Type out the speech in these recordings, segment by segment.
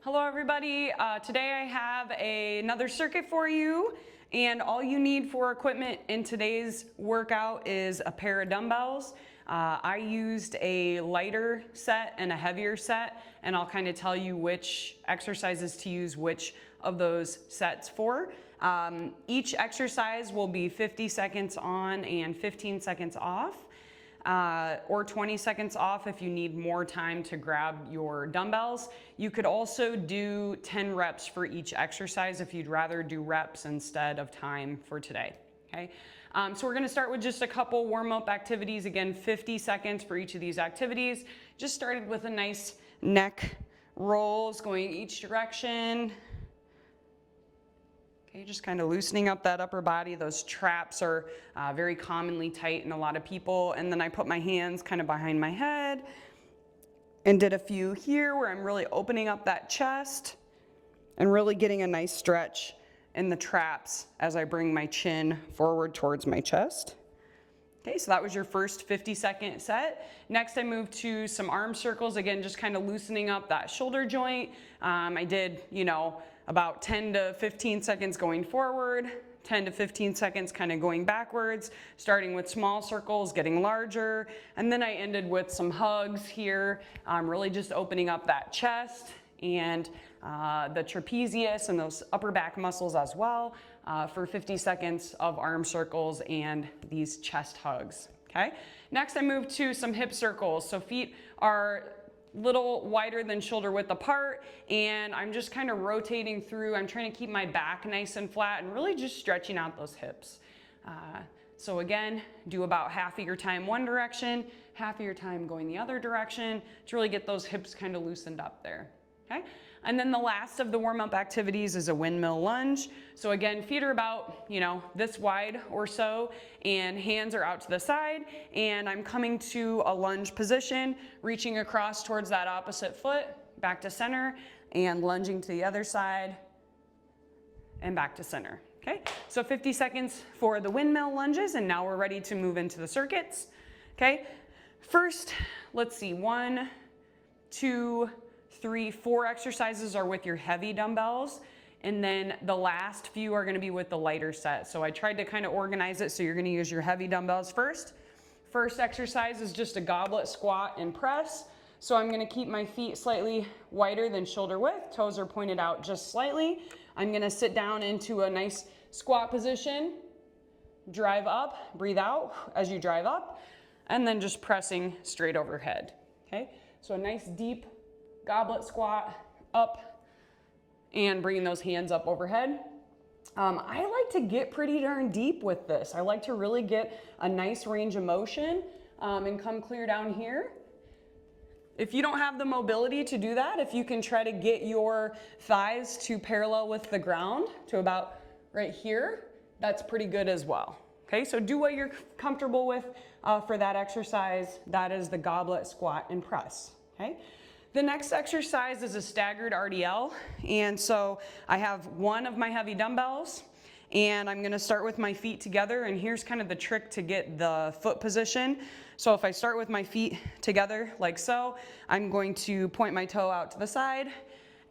Hello everybody, today I have another circuit for you, and all you need for equipment in today's workout is a pair of dumbbells. I used a lighter set and a heavier set, and I'll kind of tell you which exercises to use which of those sets for. Each exercise will be 50 seconds on and 15 seconds off. Or 20 seconds off if you need more time to grab your dumbbells. You could also do 10 reps for each exercise if you'd rather do reps instead of time for today. Okay, so we're gonna start with just a couple warm-up activities. Again, 50 seconds for each of these activities. Just started with a nice neck rolls going each direction. Okay, just kind of loosening up that upper body. Those traps are very commonly tight in a lot of people. And then I put my hands kind of behind my head and did a few here where I'm really opening up that chest and really getting a nice stretch in the traps as I bring my chin forward towards my chest. Okay, so that was your first 50-second set. Next, I moved to some arm circles. Again, just kind of loosening up that shoulder joint. I did, about 10 to 15 seconds going forward, 10 to 15 seconds kind of going backwards, starting with small circles, getting larger. And then I ended with some hugs here, really just opening up that chest and the trapezius and those upper back muscles as well for 50 seconds of arm circles and these chest hugs, okay? Next, I moved to some hip circles. So feet are little wider than shoulder width apart, and I'm just kind of rotating through. I'm trying to keep my back nice and flat and really just stretching out those hips. So again, do about half of your time one direction, half of your time going the other direction to really get those hips kind of loosened up there, okay? And then the last of the warm-up activities is a windmill lunge. So again, feet are about, this wide or so, and hands are out to the side, and I'm coming to a lunge position, reaching across towards that opposite foot, back to center, and lunging to the other side, and back to center, okay? So 50 seconds for the windmill lunges, and now we're ready to move into the circuits, okay? First, let's see, 1, 2, 3, 4 exercises are with your heavy dumbbells, and then the last few are gonna be with the lighter set. So I tried to kind of organize it so you're gonna use your heavy dumbbells first. First exercise is just a goblet squat and press. So I'm gonna keep my feet slightly wider than shoulder width, toes are pointed out just slightly. I'm gonna sit down into a nice squat position, drive up, breathe out as you drive up, and then just pressing straight overhead, okay? So a nice deep goblet squat up and bringing those hands up overhead. I like to get pretty darn deep with this. I like to really get a nice range of motion and come clear down here. If you don't have the mobility to do that, if you can try to get your thighs to parallel with the ground to about right here, that's pretty good as well. Okay, so do what you're comfortable with for that exercise. That is the goblet squat and press, okay? The next exercise is a staggered RDL, and so I have one of my heavy dumbbells, and I'm gonna start with my feet together, and here's kind of the trick to get the foot position. So if I start with my feet together like so, I'm going to point my toe out to the side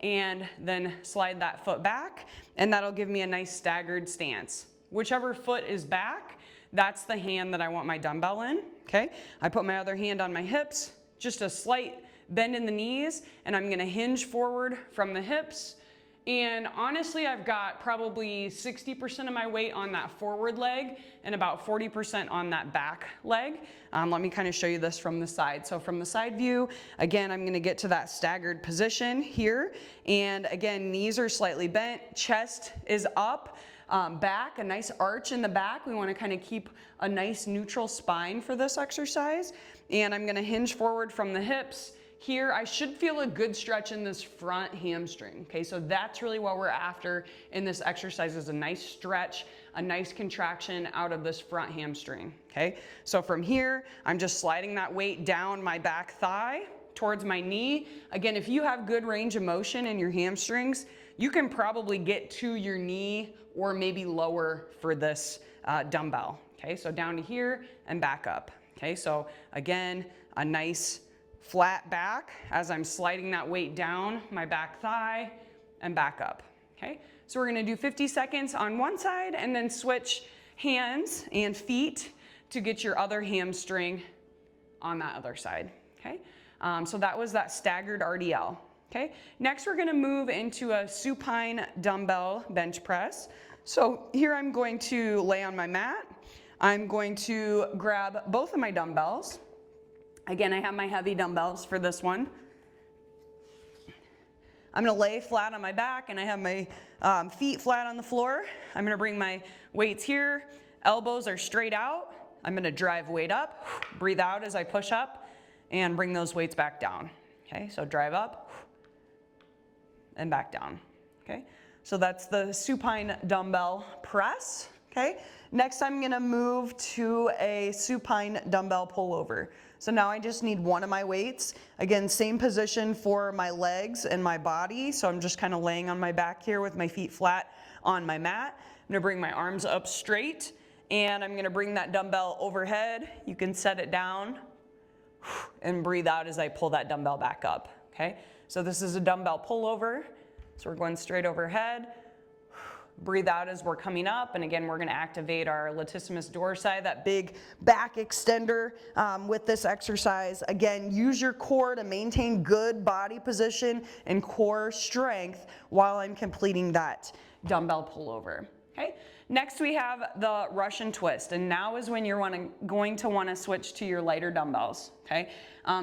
and then slide that foot back, and that'll give me a nice staggered stance. Whichever foot is back, that's the hand that I want my dumbbell in, okay? I put my other hand on my hips, just a slight bend in the knees, and I'm gonna hinge forward from the hips. And honestly, I've got probably 60% of my weight on that forward leg and about 40% on that back leg. Let me kind of show you this from the side. So from the side view, again, I'm gonna get to that staggered position here. And again, knees are slightly bent, chest is up, back, a nice arch in the back. We wanna kind of keep a nice neutral spine for this exercise. And I'm gonna hinge forward from the hips. Here, I should feel a good stretch in this front hamstring, okay? So that's really what we're after in this exercise, is a nice stretch, a nice contraction out of this front hamstring, okay? So from here, I'm just sliding that weight down my back thigh towards my knee. Again, if you have good range of motion in your hamstrings, you can probably get to your knee or maybe lower for this dumbbell, okay? So down to here and back up, okay? So again, a nice flat back as I'm sliding that weight down my back thigh and back up, okay? So we're gonna do 50 seconds on one side and then switch hands and feet to get your other hamstring on that other side, okay? So that was that staggered RDL, okay? Next, we're gonna move into a supine dumbbell bench press. So here I'm going to lay on my mat. I'm going to grab both of my dumbbells. Again, I have my heavy dumbbells for this one. I'm gonna lay flat on my back and I have my feet flat on the floor. I'm gonna bring my weights here. Elbows are straight out. I'm gonna drive weight up, breathe out as I push up, and bring those weights back down. Okay, so drive up and back down. Okay, so that's the supine dumbbell press. Okay, next I'm gonna move to a supine dumbbell pullover. So now I just need one of my weights. Again, same position for my legs and my body. So I'm just kind of laying on my back here with my feet flat on my mat. I'm gonna bring my arms up straight and I'm gonna bring that dumbbell overhead. You can set it down and breathe out as I pull that dumbbell back up, okay? So this is a dumbbell pullover. So we're going straight overhead. Breathe out as we're coming up, and again, we're gonna activate our latissimus dorsi, that big back extender with this exercise. Again, use your core to maintain good body position and core strength while I'm completing that dumbbell pullover, okay? Next, we have the Russian twist, and now is when you're going to wanna switch to your lighter dumbbells, okay?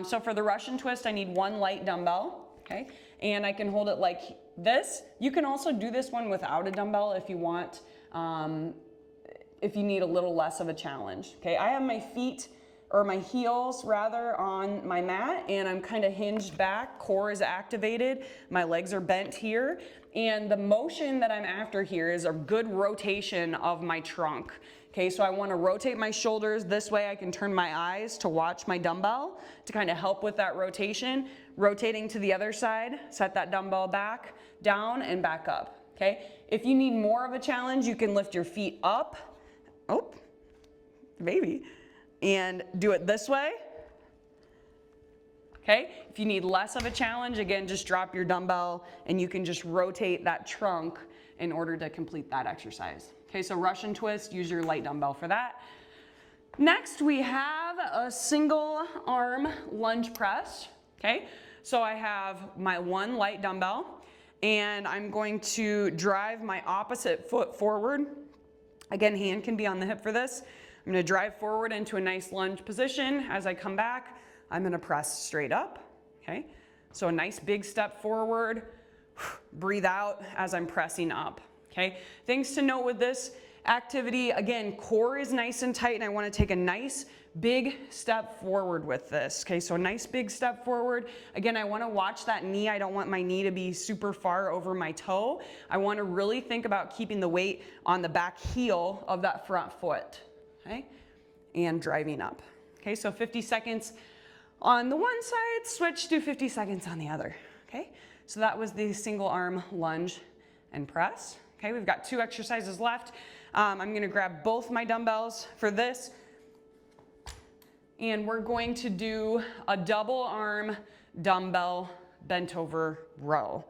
So for the Russian twist, I need one light dumbbell, okay? And I can hold it like this. You can also do this one without a dumbbell if you want, if you need a little less of a challenge. Okay, I have my feet, or my heels rather, on my mat, and I'm kind of hinged back, core is activated, my legs are bent here, and the motion that I'm after here is a good rotation of my trunk. Okay, so I want to rotate my shoulders this way. I can turn my eyes to watch my dumbbell to kind of help with that rotation. Rotating to the other side, set that dumbbell back, down, and back up. Okay, if you need more of a challenge, you can lift your feet up, oh, baby, and do it this way. Okay, if you need less of a challenge, again, just drop your dumbbell and you can just rotate that trunk in order to complete that exercise. Okay, so Russian twist, use your light dumbbell for that. Next, we have a single arm lunge press. Okay, so I have my one light dumbbell and I'm going to drive my opposite foot forward. Again, hand can be on the hip for this. I'm gonna drive forward into a nice lunge position. As I come back, I'm gonna press straight up, okay? So a nice big step forward, breathe out as I'm pressing up, okay? Things to note with this activity, again, core is nice and tight and I wanna take a nice big step forward with this, okay? So a nice big step forward. Again, I wanna watch that knee. I don't want my knee to be super far over my toe. I wanna really think about keeping the weight on the back heel of that front foot, okay? And driving up. Okay, so 50 seconds on the one side, switch to 50 seconds on the other, okay? So that was the single arm lunge and press. Okay, we've got 2 exercises left. I'm gonna grab both my dumbbells for this, and we're going to do a double arm dumbbell bent over row,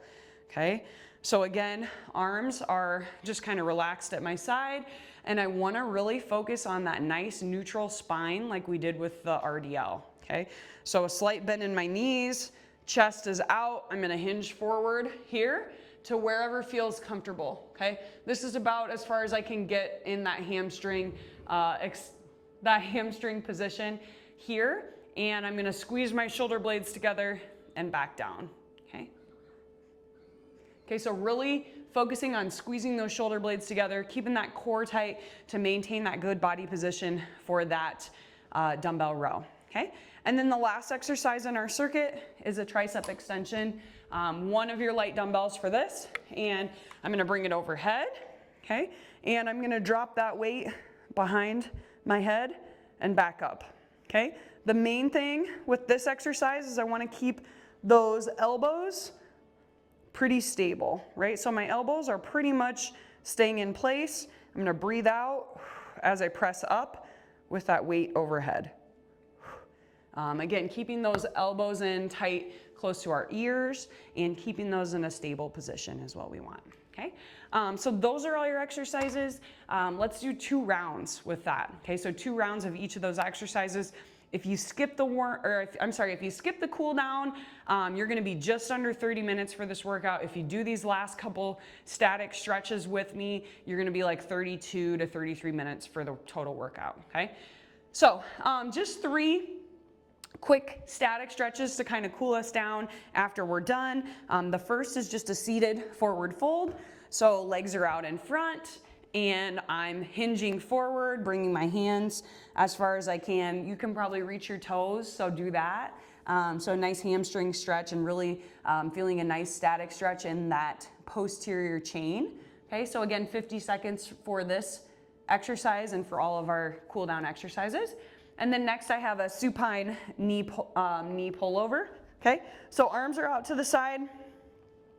okay? So again, arms are just kind of relaxed at my side, and I wanna really focus on that nice neutral spine like we did with the RDL, okay? So a slight bend in my knees, chest is out, I'm gonna hinge forward here to wherever feels comfortable, okay? This is about as far as I can get in that hamstring, position here, and I'm gonna squeeze my shoulder blades together and back down, okay? Okay, so really focusing on squeezing those shoulder blades together, keeping that core tight to maintain that good body position for that dumbbell row, okay? And then the last exercise in our circuit is a tricep extension. One of your light dumbbells for this, and I'm gonna bring it overhead, okay? And I'm gonna drop that weight behind my head and back up, okay? The main thing with this exercise is I wanna keep those elbows pretty stable, right? So my elbows are pretty much staying in place. I'm gonna breathe out as I press up with that weight overhead. Again, keeping those elbows in tight, close to our ears, and keeping those in a stable position is what we want. Okay, so those are all your exercises. Let's do 2 rounds with that. Okay, so 2 rounds of each of those exercises. If you skip the if you skip the cool down, you're gonna be just under 30 minutes for this workout. If you do these last couple static stretches with me, you're gonna be like 32 to 33 minutes for the total workout, okay? So just 3 quick static stretches to kind of cool us down after we're done. The first is just a seated forward fold. So legs are out in front and I'm hinging forward, bringing my hands as far as I can. You can probably reach your toes, so do that. So a nice hamstring stretch and really feeling a nice static stretch in that posterior chain. Okay, so again, 50 seconds for this exercise and for all of our cool down exercises. And then next I have a supine knee pullover. Okay, so arms are out to the side.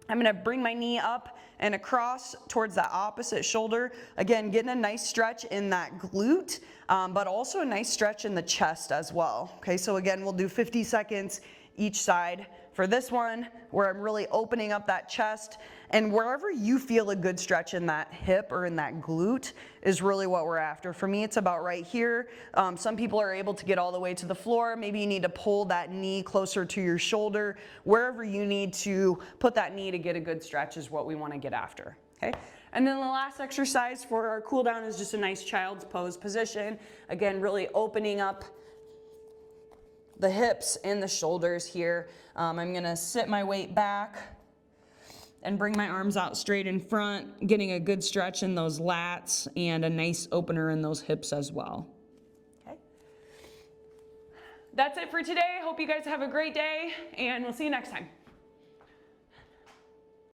I'm gonna bring my knee up and across towards the opposite shoulder. Again, getting a nice stretch in that glute, but also a nice stretch in the chest as well. Okay, so again, we'll do 50 seconds each side for this one, where I'm really opening up that chest, and wherever you feel a good stretch in that hip or in that glute is really what we're after. For me, it's about right here. Some people are able to get all the way to the floor. Maybe you need to pull that knee closer to your shoulder. Wherever you need to put that knee to get a good stretch is what we want to get after, okay? And then the last exercise for our cool down is just a nice child's pose position. Again, really opening up the hips and the shoulders here. I'm gonna sit my weight back and bring my arms out straight in front, getting a good stretch in those lats and a nice opener in those hips as well. Okay. That's it for today. Hope you guys have a great day and we'll see you next time.